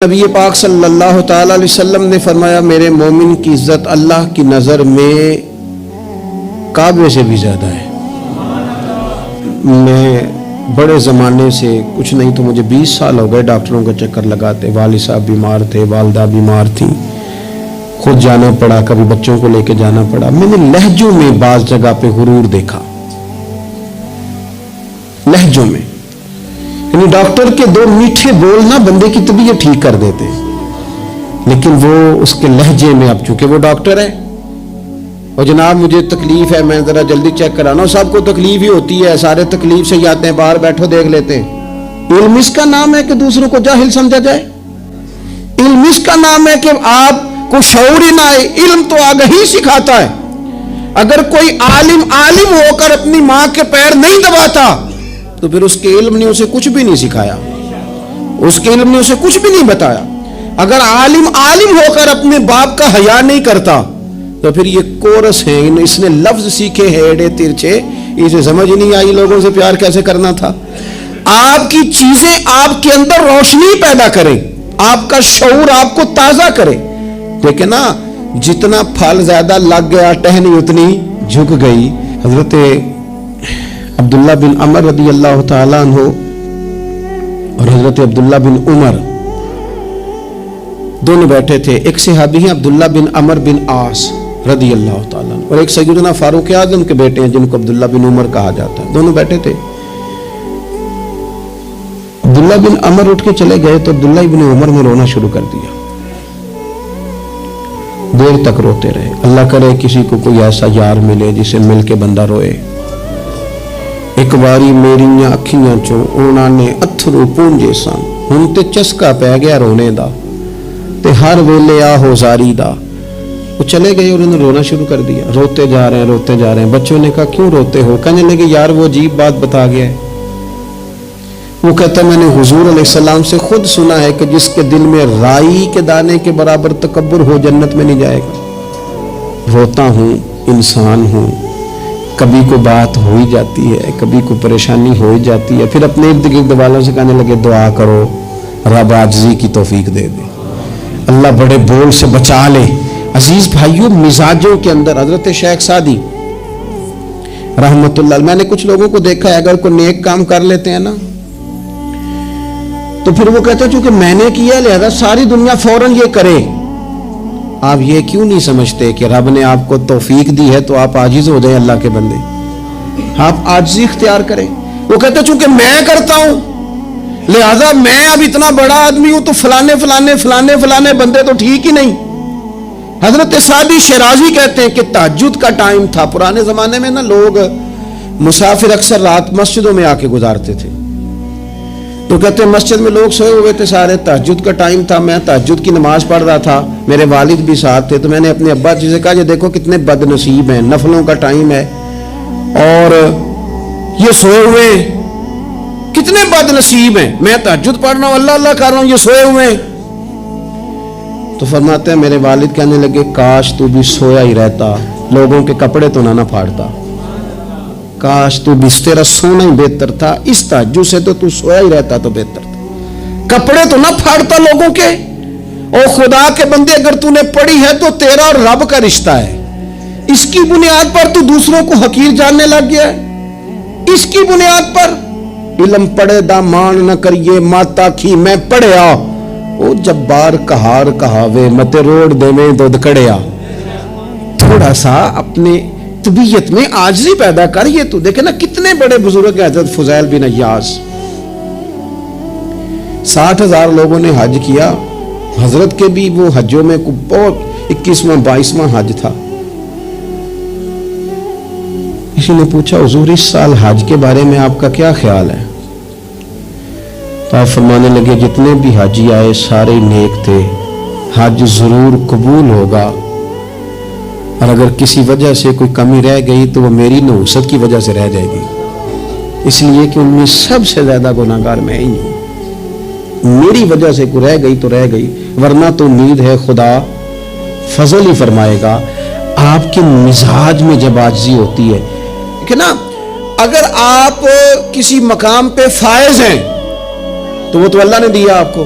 نبی پاک صلی اللہ تعالی علیہ وسلم نے فرمایا میرے مومن کی عزت اللہ کی نظر میں کعبے سے بھی زیادہ ہے۔ میں بڑے زمانے سے کچھ نہیں تو مجھے 20 سال ہو گئے ڈاکٹروں کا چکر لگاتے، والد صاحب بیمار تھے، والدہ بیمار تھیں، خود جانا پڑا، کبھی بچوں کو لے کے جانا پڑا۔ میں نے لہجوں میں بعض جگہ پہ غرور دیکھا، لہجوں میں، یعنی ڈاکٹر کے دو میٹھے بول نہ بندے کی طبیعت ٹھیک کر دیتے ہیں، لیکن وہ اس کے لہجے میں، اب چونکہ وہ ڈاکٹر ہے اور جناب مجھے تکلیف ہے، میں ذرا جلدی چیک کرانا، سب کو تکلیف ہی ہوتی ہے، سارے تکلیف سے ہی آتے ہیں، باہر بیٹھو دیکھ لیتے ہیں۔ علم اس کا نام ہے کہ دوسروں کو جاہل سمجھا جائے؟ علم اس کا نام ہے کہ آپ کو شعور ہی نہ آئے؟ علم تو آگہی سکھاتا ہے۔ اگر کوئی عالم ہو کر اپنی ماں کے پیر نہیں دباتا تو پھر اس کے علم نے اسے کچھ بھی نہیں سکھایا، اس کے علم نے اسے کچھ بھی نہیں بتایا۔ اگر عالم ہو کر اپنے باپ کا حیا نہیں کرتا تو پھر یہ کورس ہے، اس نے لفظ سیکھے ہیں ایڑے ترچے، اسے سمجھ نہیں آئی لوگوں سے پیار کیسے کرنا تھا۔ آپ کی چیزیں آپ کے اندر روشنی پیدا کریں، آپ کا شعور آپ کو تازہ کرے۔ لیکن نا جتنا پھل زیادہ لگ گیا ٹہنی اتنی جھک گئی۔ حضرت عبداللہ بن عمر رضی اللہ تعالیٰ عنہ اور حضرت عبداللہ بن عمر دونوں بیٹھے تھے۔ ایک صحابی ہیں عبداللہ بن عمر بن عاص رضی اللہ تعالیٰ عنہ، اور ایک سیدنا فاروق اعظم کے بیٹے ہیں جن کو عبداللہ بن عمر کہا جاتا ہے، دونوں بیٹھے تھے۔ عبداللہ بن عمر اٹھ کے چلے گئے تو عبداللہ بن عمر نے رونا شروع کر دیا، دیر تک روتے رہے۔ اللہ کرے کسی کو کوئی ایسا یار ملے جسے مل کے بندہ روئے۔ ایک باری میریاں اکھیاں چوں انہاں نے اتھرو پونجے سن، ہن تے چسکا پہ گیا رونے دا تے ہر ویلے آہو زاری دا۔ وہ چلے گئے اور انہوں نے رونا شروع کر دیا، روتے جا رہے ہیں۔ بچوں نے کہا کیوں روتے ہو؟ کہنے لگے یار وہ عجیب بات بتا گیا ہے۔ وہ کہتا میں نے حضور علیہ السلام سے خود سنا ہے کہ جس کے دل میں رائی کے دانے کے برابر تکبر ہو جنت میں نہیں جائے گا۔ روتا ہوں، انسان ہوں، کبھی کوئی بات ہو ہی جاتی ہے، کبھی کوئی پریشانی ہو ہی جاتی ہے، پھر اپنے ارد گرد والوں سے کہنے لگے دعا کرو رب عاجزی کی توفیق دے دے، اللہ بڑے بول سے بچا لے۔ عزیز بھائیوں، مزاجوں کے اندر حضرت شیخ سعدی رحمت اللہ، میں نے کچھ لوگوں کو دیکھا ہے اگر کوئی نیک کام کر لیتے ہیں نا تو پھر وہ کہتے ہیں چونکہ میں نے کیا لہذا ساری دنیا فوراً یہ کرے۔ آپ یہ کیوں نہیں سمجھتے کہ رب نے آپ کو توفیق دی ہے تو آپ عاجز ہو جائیں اللہ کے بندے، آپ عاجزی اختیار کریں۔ وہ کہتے ہیں چونکہ میں کرتا ہوں لہذا میں اب اتنا بڑا آدمی ہوں تو فلانے بندے تو ٹھیک ہی نہیں۔ حضرت سعدی شیرازی کہتے ہیں کہ تہجد کا ٹائم تھا، پرانے زمانے میں نا لوگ مسافر اکثر رات مسجدوں میں آ کے گزارتے تھے، تو کہتے ہیں مسجد میں لوگ سوئے ہوئے تھے سارے، تہجد کا ٹائم تھا، میں تہجد کی نماز پڑھ رہا تھا، میرے والد بھی ساتھ تھے، تو میں نے اپنے ابا جی سے کہا یہ دیکھو کتنے بد نصیب ہیں، نفلوں کا ٹائم ہے اور یہ سوئے ہوئے کتنے بد نصیب ہیں، میں تہجد پڑھ رہا ہوں، اللہ اللہ کر رہا ہوں، یہ سوئے ہوئے ہیں۔ تو فرماتے ہیں میرے والد کہنے لگے کاش تو بھی سویا ہی رہتا، لوگوں کے کپڑے تو نہ پھاڑتا، کاش تو بھی، تیرا سونا ہی بہتر تھا، اس تہجد سے تو سویا ہی رہتا تو بہتر تھا، کپڑے تو نہ پھاڑتا لوگوں کے۔ اور خدا کے بندے اگر تو نے پڑھی ہے تو تیرا اور رب کا رشتہ ہے، اس کی بنیاد پر تو دوسروں کو حقیر جاننے لگ گیا ہے، اس کی بنیاد پر علم پڑھے دا مان نہ کریے ماتا کھی میں پڑھیا، او جبار کہار کہاوے متے روڑ دے میں دودھ کڑیا۔ تھوڑا سا اپنے طبیعت میں عاجزی پیدا کر۔ یہ تو دیکھیں نا کتنے بڑے بزرگ ہیں، حضرت فضیل بن عیاض، 60,000 لوگوں نے حج کیا، حضرت کے بھی وہ حجوں میں بہت 21واں 22واں حج تھا۔ کسی نے پوچھا حضور اس سال حج کے بارے میں آپ کا کیا خیال ہے؟ تو آپ فرمانے لگے جتنے بھی حاجی آئے سارے نیک تھے، حج ضرور قبول ہوگا، اور اگر کسی وجہ سے کوئی کمی رہ گئی تو وہ میری نحوست کی وجہ سے رہ جائے گی، اس لیے کہ ان میں سب سے زیادہ گناہگار میں ہی ہوں، میری وجہ سے کوئی رہ گئی تو رہ گئی، ورنہ تو امید ہے خدا فضل ہی فرمائے گا۔ آپ کے مزاج میں جب عاجزی ہوتی ہے کہ نا، اگر آپ کسی مقام پہ فائز ہیں تو وہ تو اللہ نے دیا آپ کو،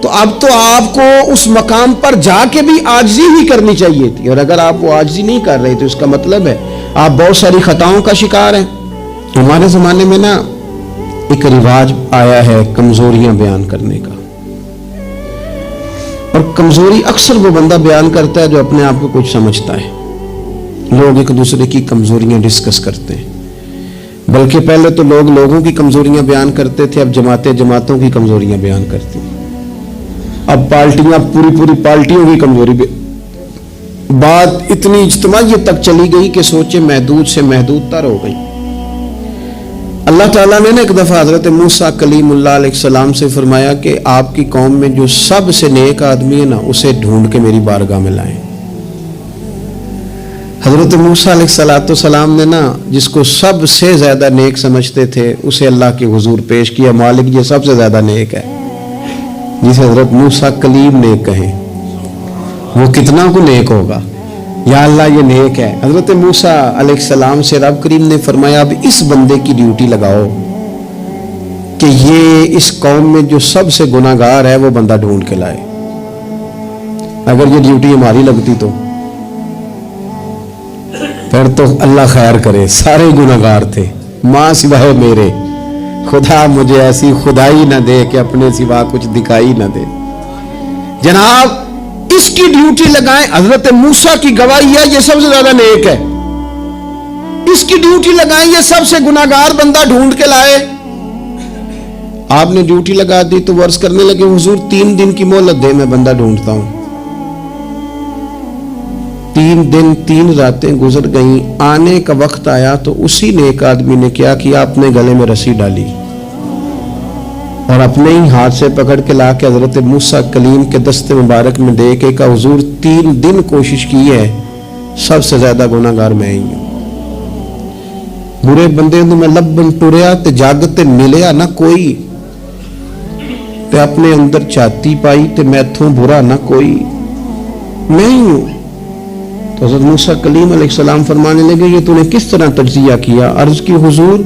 تو اب تو آپ کو اس مقام پر جا کے بھی عاجزی ہی کرنی چاہیے تھی، اور اگر آپ وہ عاجزی نہیں کر رہے تو اس کا مطلب ہے آپ بہت ساری خطاؤں کا شکار ہیں۔ ہمارے زمانے میں نا ایک رواج آیا ہے کمزوریاں بیان کرنے کا، اور کمزوری اکثر وہ بندہ بیان کرتا ہے جو اپنے آپ کو کچھ سمجھتا ہے۔ لوگ ایک دوسرے کی کمزوریاں ڈسکس کرتے ہیں، بلکہ پہلے تو لوگ لوگوں کی کمزوریاں بیان کرتے تھے، اب جماعتیں جماعتوں کی کمزوریاں بیان کرتی ہیں، اب پارٹیاں پوری پارٹیوں کی کمزوری بات اتنی اجتماعیت تک چلی گئی کہ سوچے محدود سے محدود تر ہو گئی۔ اللہ تعالیٰ نے ایک دفعہ حضرت موسیٰ کلیم اللہ علیہ السلام سے فرمایا کہ آپ کی قوم میں جو سب سے نیک آدمی ہے نا اسے ڈھونڈ کے میری بارگاہ میں لائیں۔ حضرت موسیٰ علیہ السلام نے نا جس کو سب سے زیادہ نیک سمجھتے تھے اسے اللہ کے حضور پیش کیا، مالک یہ سب سے زیادہ نیک ہے، جسے حضرت موسیٰ کلیم نیک کہیں، وہ کتنا کو نیک ہوگا، یا اللہ یہ نیک ہے۔ حضرت موسیٰ علیہ السلام سے رب کریم نے فرمایا اب اس بندے کی ڈیوٹی لگاؤ کہ یہ اس قوم میں جو سب سے گناہگار ہے وہ بندہ ڈھونڈ کے لائے۔ اگر یہ ڈیوٹی ہماری لگتی تو پھر تو اللہ خیر کرے، سارے گناہگار تھے ماں سوائے میرے، خدا مجھے ایسی خدائی نہ دے کہ اپنے سوا کچھ دکھائی نہ دے۔ جناب اس کی ڈیوٹی لگائیں، حضرت موسیٰ کی گواہی ہے یہ سب سے زیادہ نیک ہے، اس کی ڈیوٹی لگائیں یہ سب سے گناہگار بندہ ڈھونڈ کے لائے۔ آپ نے ڈیوٹی لگا دی تو وہ عرض کرنے لگے حضور 3 دن کی مہلت دے، میں بندہ ڈھونڈتا ہوں۔ 3 دن 3 راتیں گزر گئیں، آنے کا وقت آیا تو اسی نیک آدمی نے کیا کیا، اپنے گلے میں رسی ڈالی اور اپنے ہی ہاتھ سے پکڑ کے لا کے حضرت موسیٰ کلیم کے دست مبارک میں دے کے کہا حضور 3 دن کوشش کی ہے، سب سے زیادہ گناہگار میں ہی ہوں۔ برے بندے نوں میں لبن ٹریا تے جگ تے ملیا نہ کوئی، تے اپنے اندر چھاتی پائی تے میتھوں برا نہ کوئی، میں ہی ہوں۔ تو حضرت موسیٰ کلیم علیہ السلام فرمانے لگے یہ تو نے کس طرح تجزیہ کیا؟ عرض کی حضور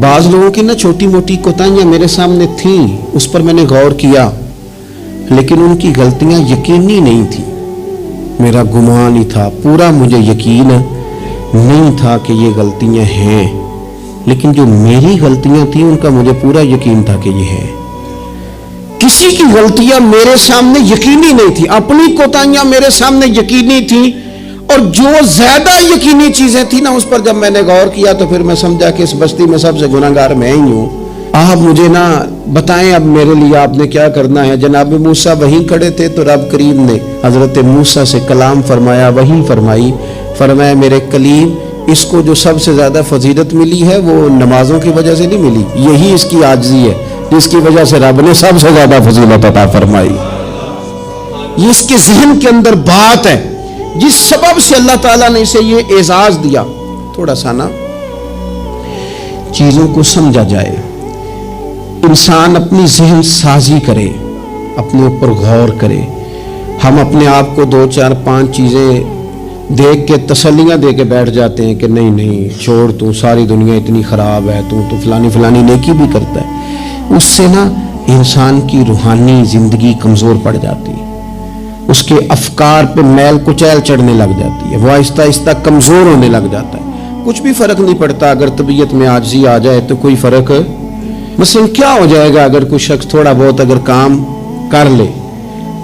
بعض لوگوں کی نا چھوٹی موٹی کوتاہیاں میرے سامنے تھیں، اس پر میں نے غور کیا، لیکن ان کی غلطیاں یقینی نہیں تھی، میرا گمان ہی تھا، پورا مجھے یقین نہیں تھا کہ یہ غلطیاں ہیں، لیکن جو میری غلطیاں تھیں ان کا مجھے پورا یقین تھا کہ یہ ہے۔ کسی کی غلطیاں میرے سامنے یقینی نہیں تھی، اپنی کوتاہیاں میرے سامنے یقینی تھی، اور جو زیادہ یقینی چیزیں تھیں نا اس پر جب میں نے غور کیا تو پھر میں سمجھا کہ اس بستی میں سب سے گناہگار میں ہی ہوں۔ آپ مجھے نا بتائیں اب میرے لیے آپ نے کیا کرنا ہے؟ جناب موسیٰ وہیں کھڑے تھے تو رب کریم نے حضرت موسیٰ سے کلام فرمایا، وہی فرمائی، فرمایا میرے کلیم اس کو جو سب سے زیادہ فضیلت ملی ہے وہ نمازوں کی وجہ سے نہیں ملی، یہی اس کی عاجزی ہے جس کی وجہ سے رب نے سب سے زیادہ فضیلت عطا فرمائی۔ یہ اس کے ذہن کے اندر بات ہے جس سبب سے اللہ تعالیٰ نے اسے یہ اعزاز دیا۔ تھوڑا سا نا چیزوں کو سمجھا جائے، انسان اپنی ذہن سازی کرے، اپنے اوپر غور کرے۔ ہم اپنے آپ کو 2 4 5 چیزیں دیکھ کے تسلیاں دے کے بیٹھ جاتے ہیں کہ نہیں نہیں چھوڑ، تو ساری دنیا اتنی خراب ہے، تو فلانی نیکی بھی کرتا ہے۔ اس سے نا انسان کی روحانی زندگی کمزور پڑ جاتی ہے، اس کے افکار پہ میل کچیل چڑھنے لگ جاتی ہے، وہ آہستہ آہستہ کمزور ہونے لگ جاتا ہے۔ کچھ بھی فرق نہیں پڑتا، اگر طبیعت میں عاجزی آ جائے تو کوئی فرق، مثلا کیا ہو جائے گا اگر کوئی شخص تھوڑا بہت اگر کام کر لے،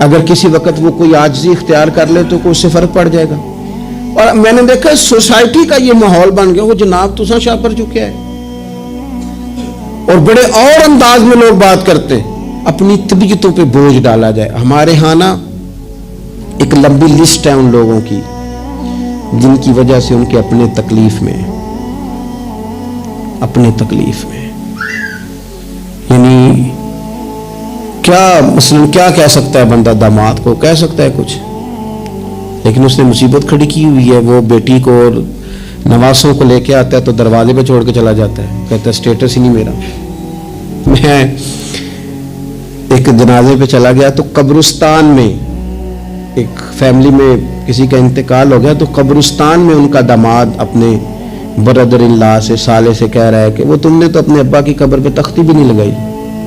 اگر کسی وقت وہ کوئی عاجزی اختیار کر لے تو اس سے فرق پڑ جائے گا۔ اور میں نے دیکھا سوسائٹی کا یہ ماحول بن گیا، وہ جناب تساں شاہ پر چکے ہے، اور بڑے اور انداز میں لوگ بات کرتے ہیں، اپنی طبیعتوں پہ بوجھ ڈالا جائے۔ ہمارے ہاں نا ایک لمبی لسٹ ہے ان لوگوں کی جن کی وجہ سے ان کے اپنے تکلیف میں یعنی کیا مثلا کیا کہہ سکتا ہے بندہ داماد کو؟ کہہ سکتا ہے کچھ، لیکن اس نے مصیبت کھڑی کی ہوئی ہے، وہ بیٹی کو اور نواسوں کو لے کے آتا ہے تو دروازے پہ چھوڑ کے چلا جاتا ہے، کہتا ہے سٹیٹس ہی نہیں میرا۔ میں ایک جنازے پہ چلا گیا تو قبرستان میں ایک فیملی میں کسی کا انتقال ہو گیا، تو قبرستان میں ان کا داماد اپنے بردر ان لا سے سالے سے کہہ رہا ہے کہ وہ تم نے تو اپنے ابا کی قبر پہ تختی بھی نہیں لگائی،